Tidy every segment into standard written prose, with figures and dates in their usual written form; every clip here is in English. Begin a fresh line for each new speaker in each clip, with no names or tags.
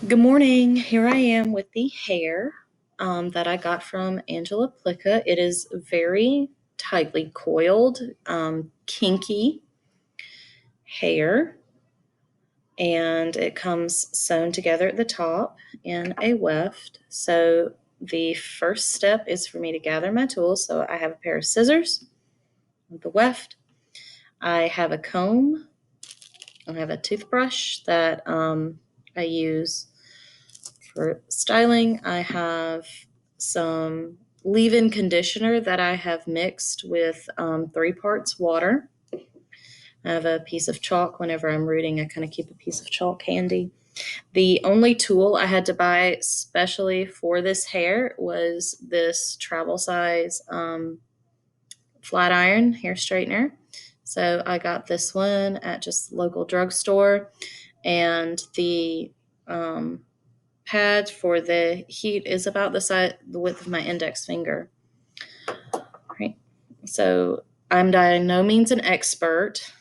Good morning. Here I am with the hair that I got from Angela Plicka. It is very tightly coiled, kinky hair, and it comes sewn together at the top in a weft. So the first step is for me to gather my tools. So I have a pair of scissors with the weft. I have a comb. I have a toothbrush that I use for styling. I have some leave-in conditioner that I have mixed with 3 parts water. I have a piece of chalk. Whenever I'm rooting, I kind of keep a piece of chalk handy. The only tool I had to buy specially for this hair was this travel size flat iron hair straightener. So I got this one at just local drugstore, and the pad for the heat is about the width of my index finger. Right. So I'm by no means an expert.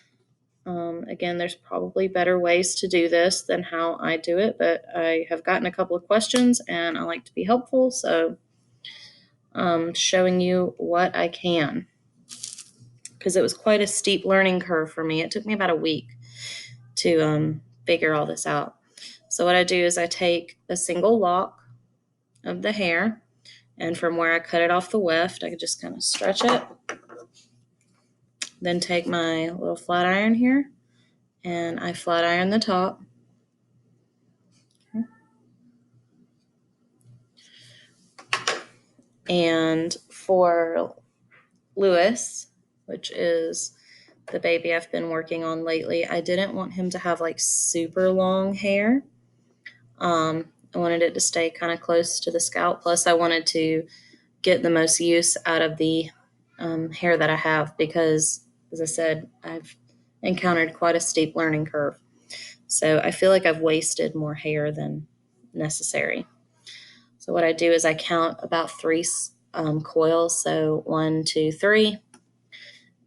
Again, there's probably better ways to do this than how I do it, but I have gotten a couple of questions and I like to be helpful. So showing you what I can, because it was quite a steep learning curve for me. It took me about a week to figure all this out. So what I do is I take a single lock of the hair, and from where I cut it off the weft, I could just kind of stretch it. Then take my little flat iron here, and I flat iron the top. Okay. And for Lewis, which is the baby I've been working on lately, I didn't want him to have like super long hair. I wanted it to stay kind of close to the scalp. Plus, I wanted to get the most use out of the hair that I have because, as I said, I've encountered quite a steep learning curve. So I feel like I've wasted more hair than necessary. So what I do is I count about 3 coils. So 1, 2, 3,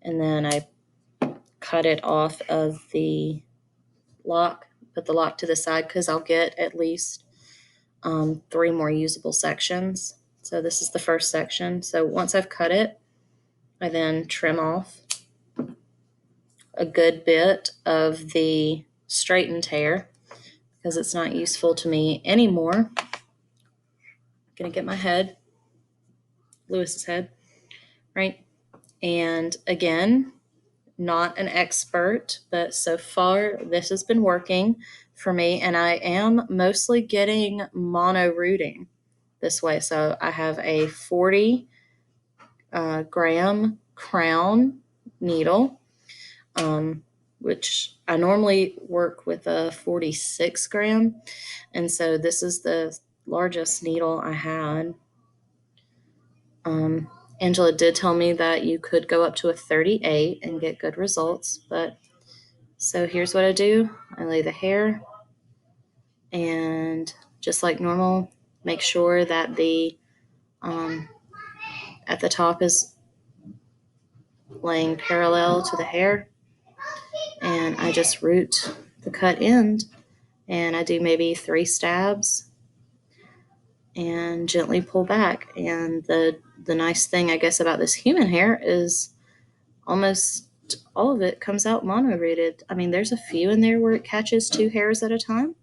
and then I cut it off of the lock, put the lock to the side because I'll get at least 3 more usable sections. So this is the first section. So once I've cut it, I then trim off a good bit of the straightened hair because it's not useful to me anymore. I'm gonna get my head, Lewis's head, right? And again, not an expert, but so far this has been working for me, and I am mostly getting mono rooting this way. So I have a 40 gram crown needle, which I normally work with a 46 gram. And so this is the largest needle I had. Angela did tell me that you could go up to a 38 and get good results. But so here's what I do. I lay the hair, and just like normal, make sure that the at the top is laying parallel to the hair, and I just root the cut end, and I do maybe 3 stabs and gently pull back. And the nice thing, I guess, about this human hair is almost all of it comes out mono rooted. I mean, there's a few in there where it catches 2 hairs at a time,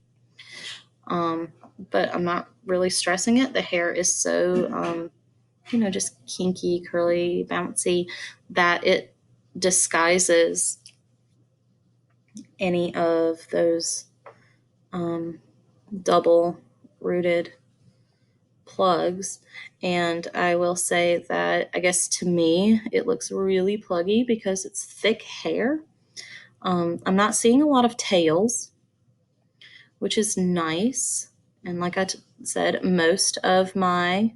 but I'm not really stressing it. The hair is so just kinky, curly, bouncy that it disguises any of those double rooted plugs. And I will say that I guess to me it looks really pluggy because it's thick hair. I'm not seeing a lot of tails, which is nice. And like I said, most of my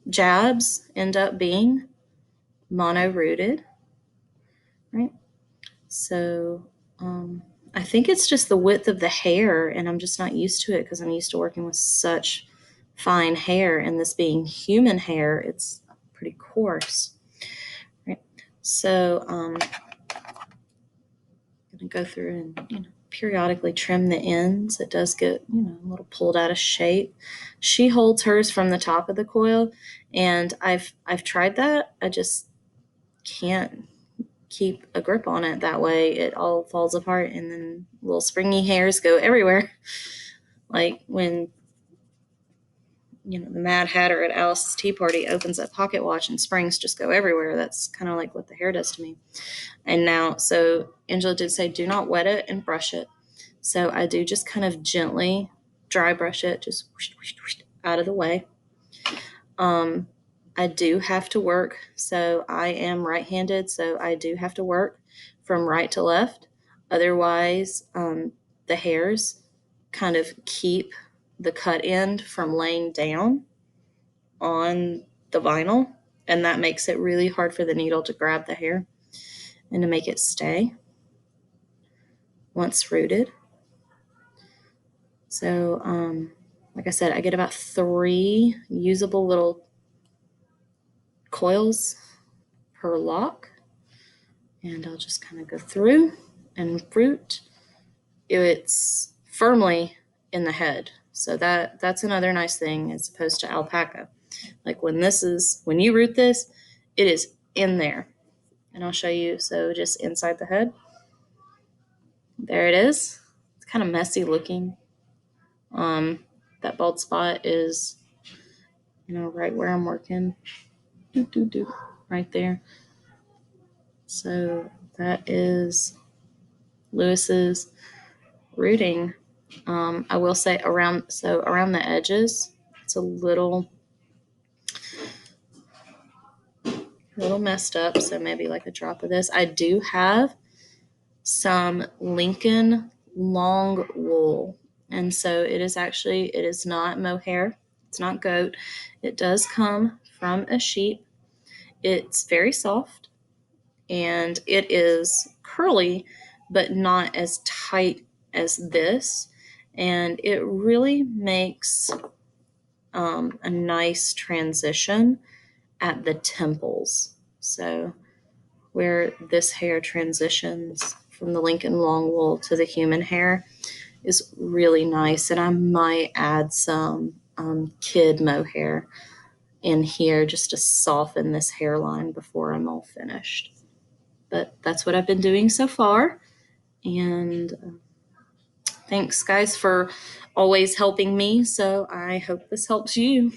jabs end up being mono rooted, right? So I think it's just the width of the hair, and I'm just not used to it because I'm used to working with such fine hair, and this being human hair, it's pretty coarse, right? So I'm gonna go through and periodically trim the ends. It does get, a little pulled out of shape. She holds hers from the top of the coil, and I've tried that. I just can't keep a grip on it. That way it all falls apart, and then little springy hairs go everywhere. Like when the Mad Hatter at Alice's Tea Party opens that pocket watch and springs just go everywhere. That's kind of like what the hair does to me. And now, so Angela did say, do not wet it and brush it. So I do just kind of gently dry brush it, just whoosh, whoosh, whoosh, out of the way. I do have to work. So I am right-handed, so I do have to work from right to left. Otherwise, the hairs kind of keep the cut end from laying down on the vinyl, and that makes it really hard for the needle to grab the hair and to make it stay once rooted. So, like I said, I get about 3 usable little coils per lock, and I'll just kind of go through and root. It's firmly in the head, so that's another nice thing as opposed to alpaca. Like when you root this, it is in there, and I'll show you. So just inside the head, there it is. It's kind of messy looking. That bald spot is, right where I'm working, right there. So that is Lewis's rooting. I will say around the edges, it's a little messed up. So maybe like a drop of this. I do have some Lincoln long wool, and so it is not mohair. It's not goat. It does come from a sheep. It's very soft, and it is curly, but not as tight as this. And it really makes a nice transition at the temples. So where this hair transitions from the Lincoln long wool to the human hair is really nice. And I might add some kid mohair in here just to soften this hairline before I'm all finished. But that's what I've been doing so far. And thanks, guys, for always helping me. So I hope this helps you.